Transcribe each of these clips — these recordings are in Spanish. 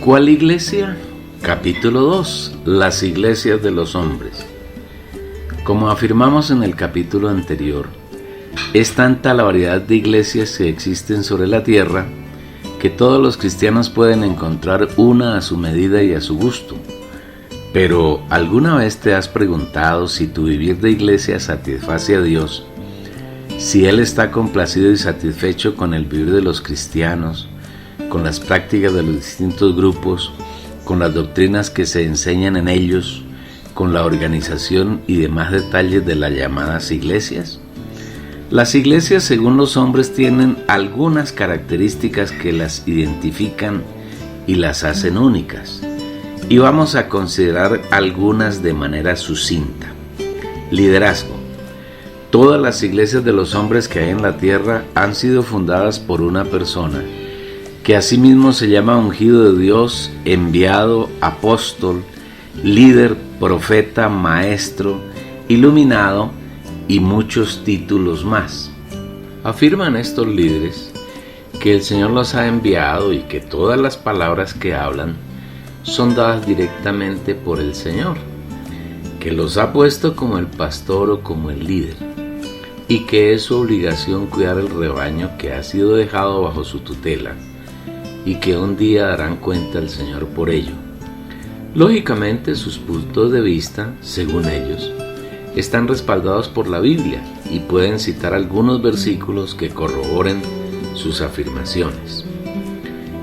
¿Cuál iglesia? Capítulo 2. Las iglesias de los hombres. Como afirmamos en el capítulo anterior, es tanta la variedad de iglesias que existen sobre la tierra que todos los cristianos pueden encontrar una a su medida y a su gusto. Pero, ¿alguna vez te has preguntado si tu vivir de iglesia satisface a Dios? Si Él está complacido y satisfecho con el vivir de los cristianos, con las prácticas de los distintos grupos, con las doctrinas que se enseñan en ellos, con la organización y demás detalles de las llamadas iglesias. Las iglesias, según los hombres, tienen algunas características que las identifican y las hacen únicas, y vamos a considerar algunas de manera sucinta. Liderazgo. Todas las iglesias de los hombres que hay en la tierra han sido fundadas por una persona, que asimismo se llama ungido de Dios, enviado, apóstol, líder, profeta, maestro, iluminado y muchos títulos más. Afirman estos líderes que el Señor los ha enviado y que todas las palabras que hablan son dadas directamente por el Señor, que los ha puesto como el pastor o como el líder, y que es su obligación cuidar el rebaño que ha sido dejado bajo su tutela, y que un día darán cuenta al Señor por ello. Lógicamente, sus puntos de vista, según ellos, están respaldados por la Biblia y pueden citar algunos versículos que corroboren sus afirmaciones.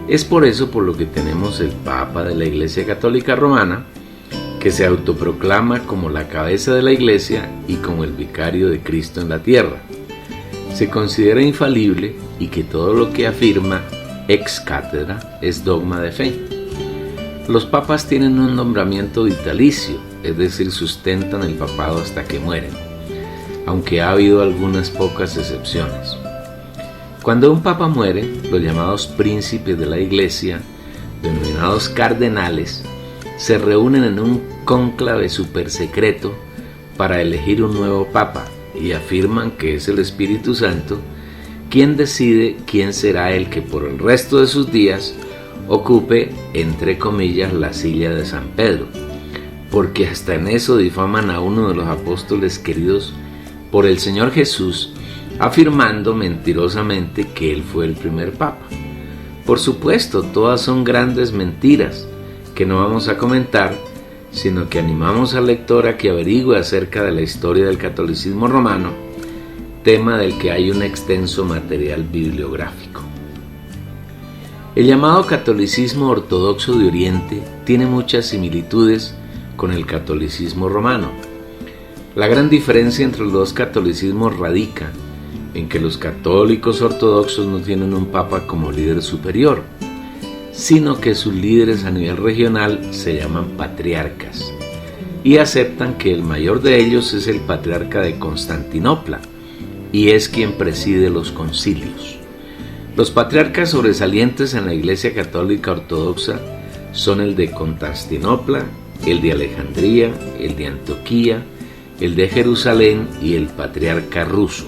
Es por eso por lo que tenemos el Papa de la Iglesia Católica Romana, que se autoproclama como la cabeza de la Iglesia y como el vicario de Cristo en la tierra. Se considera infalible y que todo lo que afirma ex cátedra es dogma de fe. Los papas tienen un nombramiento vitalicio, es decir, sustentan el papado hasta que mueren, aunque ha habido algunas pocas excepciones. Cuando un papa muere, los llamados príncipes de la iglesia, denominados cardenales, se reúnen en un cónclave supersecreto para elegir un nuevo papa y afirman que es el Espíritu Santo quien decide quién será el que por el resto de sus días ocupe, entre comillas, la silla de San Pedro, porque hasta en eso difaman a uno de los apóstoles queridos por el Señor Jesús, afirmando mentirosamente que él fue el primer papa. Por supuesto, todas son grandes mentiras que no vamos a comentar, sino que animamos al lector a que averigüe acerca de la historia del catolicismo romano, tema del que hay un extenso material bibliográfico. El llamado catolicismo ortodoxo de Oriente tiene muchas similitudes con el catolicismo romano. La gran diferencia entre los dos catolicismos radica en que los católicos ortodoxos no tienen un papa como líder superior, sino que sus líderes a nivel regional se llaman patriarcas y aceptan que el mayor de ellos es el patriarca de Constantinopla y es quien preside los concilios. Los patriarcas sobresalientes en la Iglesia Católica Ortodoxa son el de Constantinopla, el de Alejandría, el de Antioquía, el de Jerusalén y el patriarca ruso,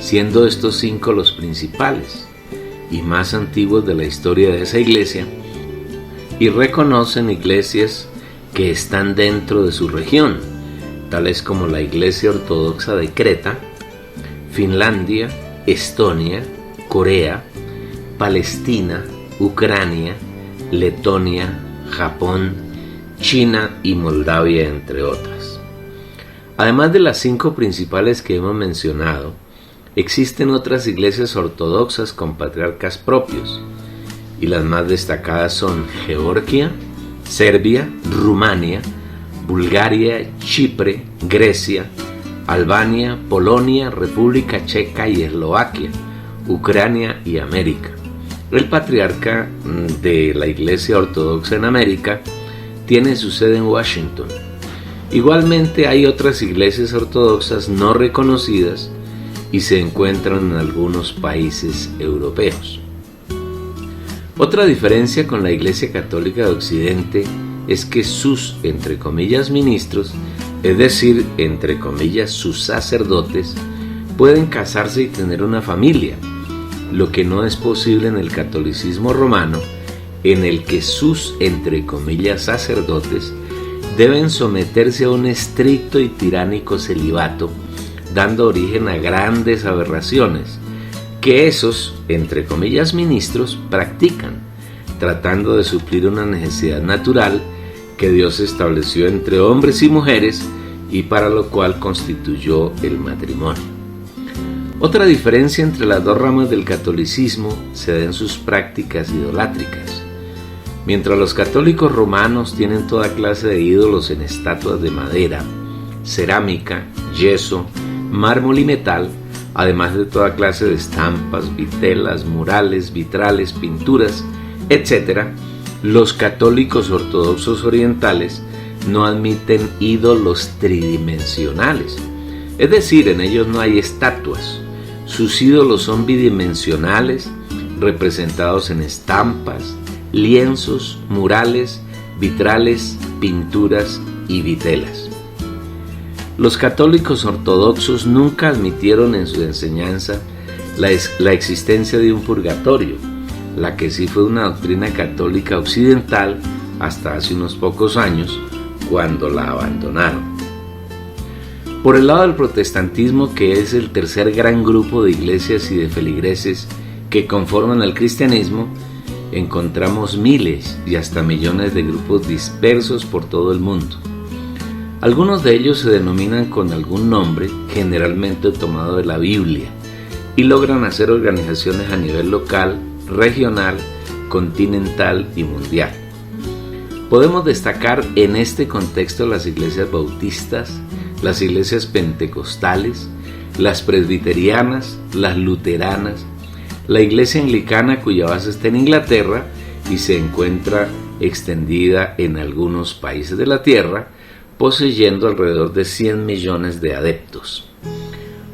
siendo estos 5 los principales y más antiguos de la historia de esa iglesia, y reconocen iglesias que están dentro de su región, tales como la Iglesia Ortodoxa de Creta, Finlandia, Estonia, Corea, Palestina, Ucrania, Letonia, Japón, China y Moldavia, entre otras. Además de las 5 principales que hemos mencionado, existen otras iglesias ortodoxas con patriarcas propios, y las más destacadas son Georgia, Serbia, Rumania, Bulgaria, Chipre, Grecia, Albania, Polonia, República Checa y Eslovaquia, Ucrania y América. El patriarca de la Iglesia Ortodoxa en América tiene su sede en Washington. Igualmente hay otras iglesias ortodoxas no reconocidas y se encuentran en algunos países europeos. Otra diferencia con la Iglesia Católica de Occidente es que sus, entre comillas, ministros, es decir, entre comillas, sus sacerdotes, pueden casarse y tener una familia, lo que no es posible en el catolicismo romano, en el que sus, entre comillas, sacerdotes deben someterse a un estricto y tiránico celibato, dando origen a grandes aberraciones que esos, entre comillas, ministros practican, tratando de suplir una necesidad natural que Dios estableció entre hombres y mujeres y para lo cual constituyó el matrimonio. Otra diferencia entre las dos ramas del catolicismo se da en sus prácticas idolátricas. Mientras los católicos romanos tienen toda clase de ídolos en estatuas de madera, cerámica, yeso, mármol y metal, además de toda clase de estampas, vitelas, murales, vitrales, pinturas, etc., los católicos ortodoxos orientales no admiten ídolos tridimensionales, es decir, en ellos no hay estatuas. Sus ídolos son bidimensionales, representados en estampas, lienzos, murales, vitrales, pinturas y vitelas. Los católicos ortodoxos nunca admitieron en su enseñanza la existencia de un purgatorio, la que sí fue una doctrina católica occidental hasta hace unos pocos años, cuando la abandonaron. Por el lado del protestantismo, que es el tercer gran grupo de iglesias y de feligreses que conforman el cristianismo, encontramos miles y hasta millones de grupos dispersos por todo el mundo. Algunos de ellos se denominan con algún nombre, generalmente tomado de la Biblia, y logran hacer organizaciones a nivel local, regional, continental y mundial. Podemos destacar en este contexto las iglesias bautistas, las iglesias pentecostales, las presbiterianas, las luteranas, la iglesia anglicana, cuya base está en Inglaterra y se encuentra extendida en algunos países de la tierra, poseyendo alrededor de 100 millones de adeptos.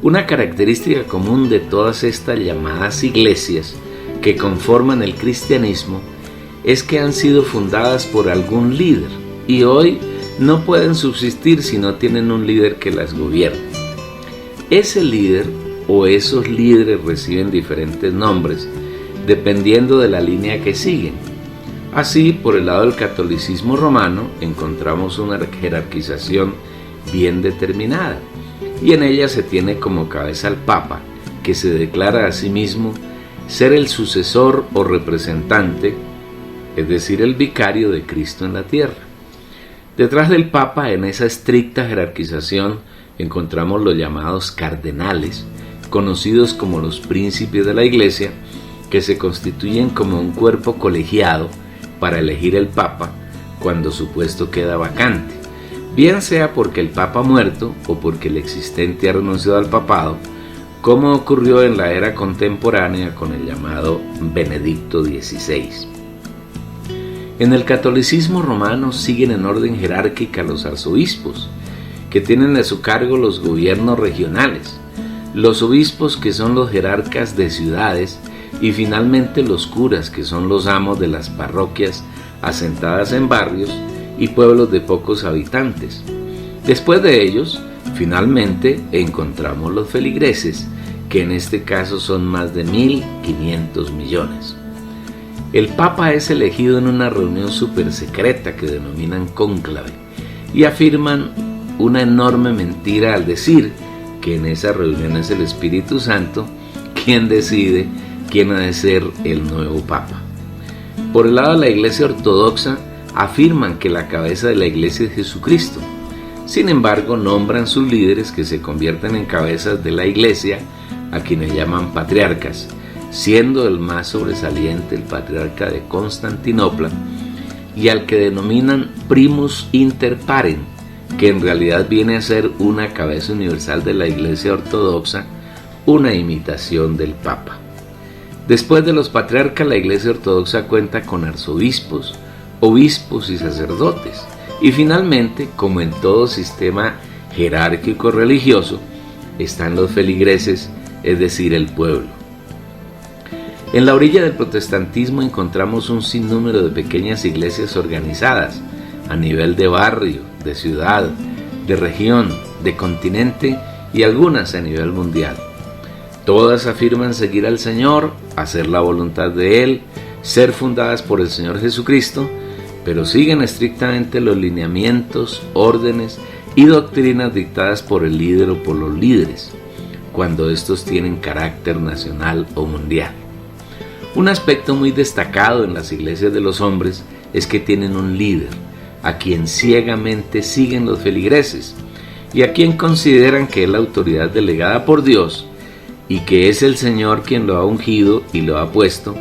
Una característica común de todas estas llamadas iglesias que conforman el cristianismo es que han sido fundadas por algún líder y hoy no pueden subsistir si no tienen un líder que las gobierne. Ese líder o esos líderes reciben diferentes nombres dependiendo de la línea que siguen. Así, por el lado del catolicismo romano encontramos una jerarquización bien determinada y en ella se tiene como cabeza al Papa, que se declara a sí mismo ser el sucesor o representante, es decir, el vicario de Cristo en la tierra. Detrás del Papa, en esa estricta jerarquización, encontramos los llamados cardenales, conocidos como los príncipes de la Iglesia, que se constituyen como un cuerpo colegiado para elegir el Papa cuando su puesto queda vacante, bien sea porque el Papa ha muerto o porque el existente ha renunciado al papado, como ocurrió en la era contemporánea con el llamado Benedicto XVI. En el catolicismo romano siguen en orden jerárquica los arzobispos, que tienen a su cargo los gobiernos regionales, los obispos, que son los jerarcas de ciudades, y finalmente los curas, que son los amos de las parroquias asentadas en barrios y pueblos de pocos habitantes. Después de ellos, finalmente, encontramos los feligreses, que en este caso son más de 1.500 millones. El Papa es elegido en una reunión súper secreta que denominan cónclave y afirman una enorme mentira al decir que en esa reunión es el Espíritu Santo quien decide quién ha de ser el nuevo Papa. Por el lado de la Iglesia ortodoxa, afirman que la cabeza de la Iglesia es Jesucristo. Sin embargo, nombran sus líderes, que se convierten en cabezas de la Iglesia, a quienes llaman patriarcas, siendo el más sobresaliente el patriarca de Constantinopla, y al que denominan primus inter parem, que en realidad viene a ser una cabeza universal de la Iglesia ortodoxa, una imitación del Papa. Después de los patriarcas, la Iglesia ortodoxa cuenta con arzobispos, obispos y sacerdotes, y finalmente, como en todo sistema jerárquico religioso, están los feligreses, es decir, el pueblo. En la orilla del protestantismo encontramos un sinnúmero de pequeñas iglesias organizadas a nivel de barrio, de ciudad, de región, de continente y algunas a nivel mundial. Todas afirman seguir al Señor, hacer la voluntad de Él, ser fundadas por el Señor Jesucristo, pero siguen estrictamente los lineamientos, órdenes y doctrinas dictadas por el líder o por los líderes, cuando estos tienen carácter nacional o mundial. Un aspecto muy destacado en las iglesias de los hombres es que tienen un líder, a quien ciegamente siguen los feligreses, y a quien consideran que es la autoridad delegada por Dios, y que es el Señor quien lo ha ungido y lo ha puesto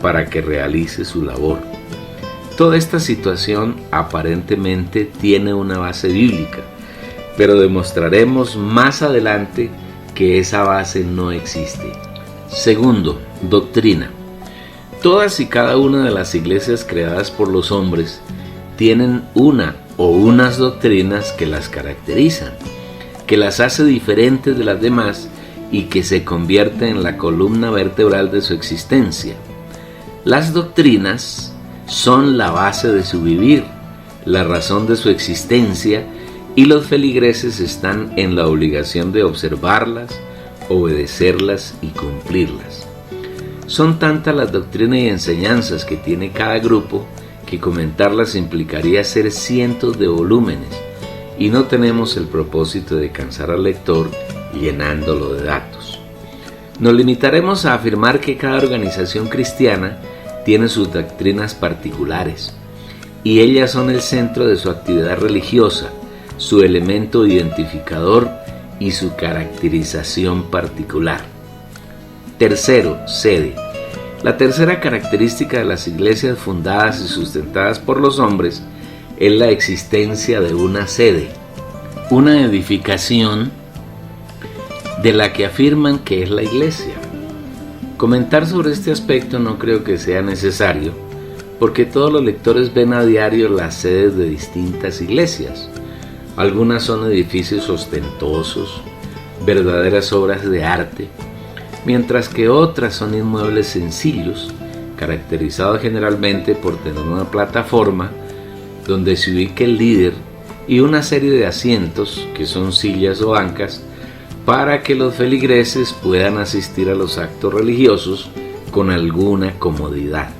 para que realice su labor. Toda esta situación aparentemente tiene una base bíblica, pero demostraremos más adelante que esa base no existe. Segundo, doctrina. Todas y cada una de las iglesias creadas por los hombres tienen una o unas doctrinas que las caracterizan, que las hace diferentes de las demás y que se convierte en la columna vertebral de su existencia. Las doctrinas son la base de su vivir, la razón de su existencia, y los feligreses están en la obligación de observarlas, obedecerlas y cumplirlas. Son tantas las doctrinas y enseñanzas que tiene cada grupo que comentarlas implicaría hacer cientos de volúmenes, y no tenemos el propósito de cansar al lector llenándolo de datos. Nos limitaremos a afirmar que cada organización cristiana tiene sus doctrinas particulares, y ellas son el centro de su actividad religiosa, su elemento identificador y su caracterización particular. Tercero, sede. La tercera característica de las iglesias fundadas y sustentadas por los hombres es la existencia de una sede, una edificación de la que afirman que es la iglesia. Comentar sobre este aspecto no creo que sea necesario, porque todos los lectores ven a diario las sedes de distintas iglesias. Algunas son edificios ostentosos, verdaderas obras de arte, mientras que otras son inmuebles sencillos, caracterizados generalmente por tener una plataforma donde se ubica el líder y una serie de asientos, que son sillas o bancas, para que los feligreses puedan asistir a los actos religiosos con alguna comodidad.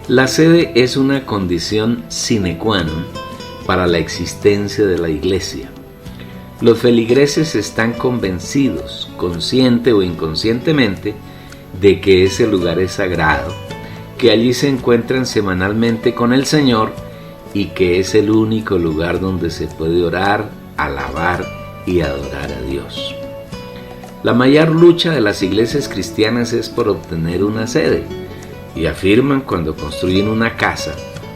La sede es una condición sine qua non para la existencia de la iglesia. Los feligreses están convencidos, consciente o inconscientemente, de que ese lugar es sagrado, que allí se encuentran semanalmente con el Señor y que es el único lugar donde se puede orar, alabar y adorar a Dios. La mayor lucha de las iglesias cristianas es por obtener una sede, y afirman cuando construyen una casa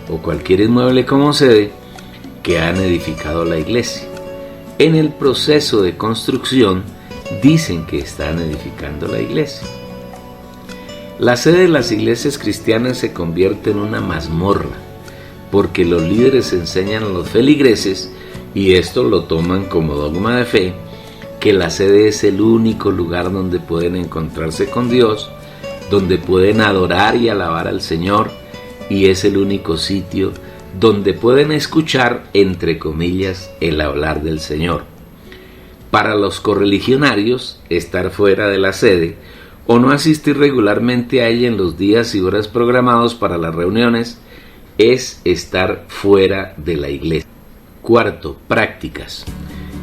o cualquier inmueble como sede que han edificado la iglesia. En el proceso de construcción dicen que están edificando la iglesia. La sede de las iglesias cristianas se convierte en una mazmorra, porque los líderes enseñan a los feligreses, y esto lo toman como dogma de fe, que la sede es el único lugar donde pueden encontrarse con Dios, donde pueden adorar y alabar al Señor, y es el único sitio donde pueden escuchar, entre comillas, el hablar del Señor. Para los correligionarios, estar fuera de la sede o no asistir regularmente a ella en los días y horas programados para las reuniones es estar fuera de la iglesia. Cuarto, prácticas.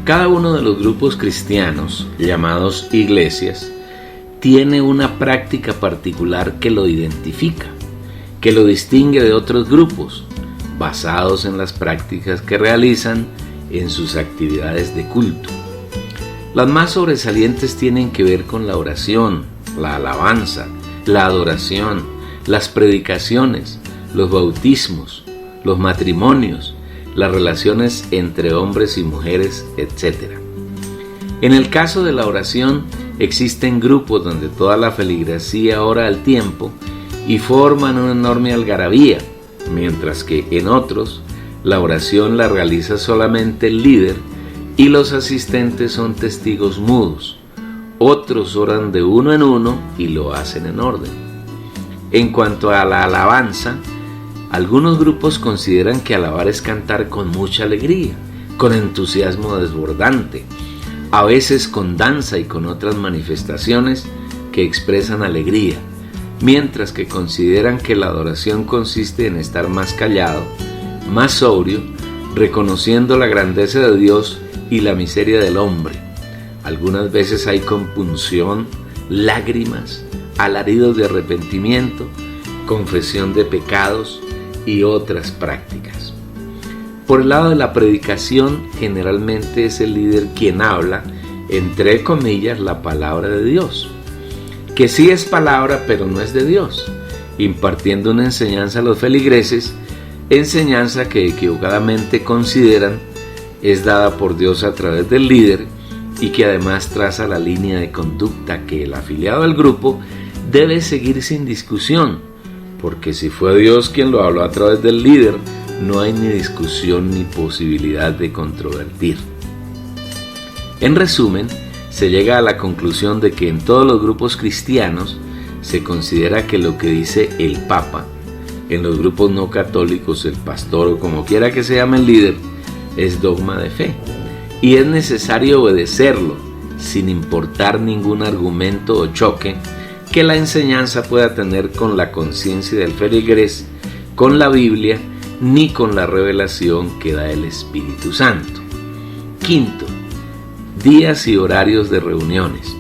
Cada uno de los grupos cristianos, llamados iglesias, tiene una práctica particular que lo identifica, que lo distingue de otros grupos, basados en las prácticas que realizan en sus actividades de culto. Las más sobresalientes tienen que ver con la oración, la alabanza, la adoración, las predicaciones, los bautismos, los matrimonios, las relaciones entre hombres y mujeres, etc. En el caso de la oración, existen grupos donde toda la feligresía ora al tiempo y forman una enorme algarabía, mientras que en otros, la oración la realiza solamente el líder y los asistentes son testigos mudos. Otros oran de uno en uno y lo hacen en orden. En cuanto a la alabanza, algunos grupos consideran que alabar es cantar con mucha alegría, con entusiasmo desbordante, a veces con danza y con otras manifestaciones que expresan alegría, mientras que consideran que la adoración consiste en estar más callado, más sobrio, reconociendo la grandeza de Dios y la miseria del hombre. Algunas veces hay compunción, lágrimas, alaridos de arrepentimiento, confesión de pecados y otras prácticas. Por el lado de la predicación, generalmente es el líder quien habla, entre comillas, la palabra de Dios, que sí es palabra pero no es de Dios, impartiendo una enseñanza a los feligreses, enseñanza que equivocadamente consideran es dada por Dios a través del líder y que además traza la línea de conducta que el afiliado al grupo debe seguir sin discusión, porque si fue Dios quien lo habló a través del líder, no hay ni discusión ni posibilidad de controvertir. En resumen, se llega a la conclusión de que en todos los grupos cristianos se considera que lo que dice el Papa, en los grupos no católicos el pastor o como quiera que se llame el líder, es dogma de fe y es necesario obedecerlo sin importar ningún argumento o choque que la enseñanza pueda tener con la conciencia del feligrés, con la Biblia ni con la revelación que da el Espíritu Santo. Quinto, días y horarios de reuniones.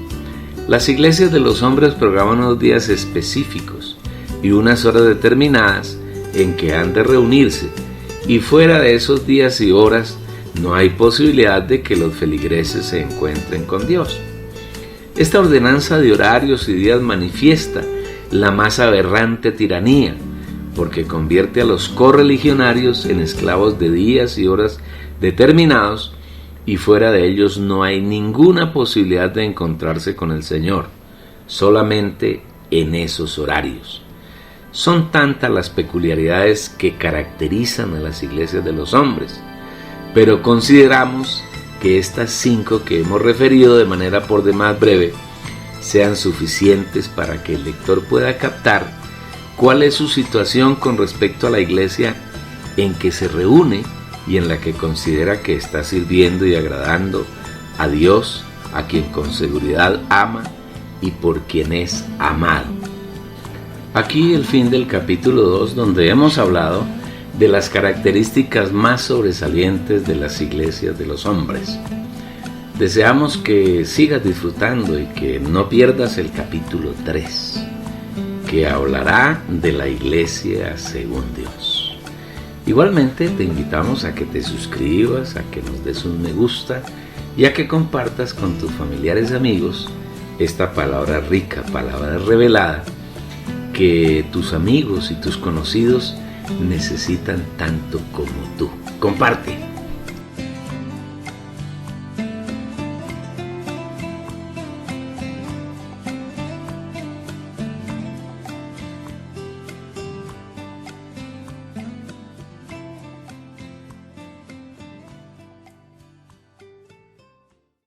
Las iglesias de los hombres programan unos días específicos y unas horas determinadas en que han de reunirse, y fuera de esos días y horas no hay posibilidad de que los feligreses se encuentren con Dios. Esta ordenanza de horarios y días manifiesta la más aberrante tiranía, porque convierte a los correligionarios en esclavos de días y horas determinados, y fuera de ellos no hay ninguna posibilidad de encontrarse con el Señor, solamente en esos horarios. Son tantas las peculiaridades que caracterizan a las iglesias de los hombres, pero consideramos que estas 5 que hemos referido de manera por demás breve sean suficientes para que el lector pueda captar cuál es su situación con respecto a la iglesia en que se reúne y en la que considera que está sirviendo y agradando a Dios, a quien con seguridad ama y por quien es amado. Aquí el fin del capítulo 2, donde hemos hablado de las características más sobresalientes de las iglesias de los hombres. Deseamos que sigas disfrutando y que no pierdas el capítulo 3, que hablará de la iglesia según Dios. Igualmente te invitamos a que te suscribas, a que nos des un me gusta y a que compartas con tus familiares y amigos esta palabra rica, palabra revelada, que tus amigos y tus conocidos necesitan tanto como tú. Comparte.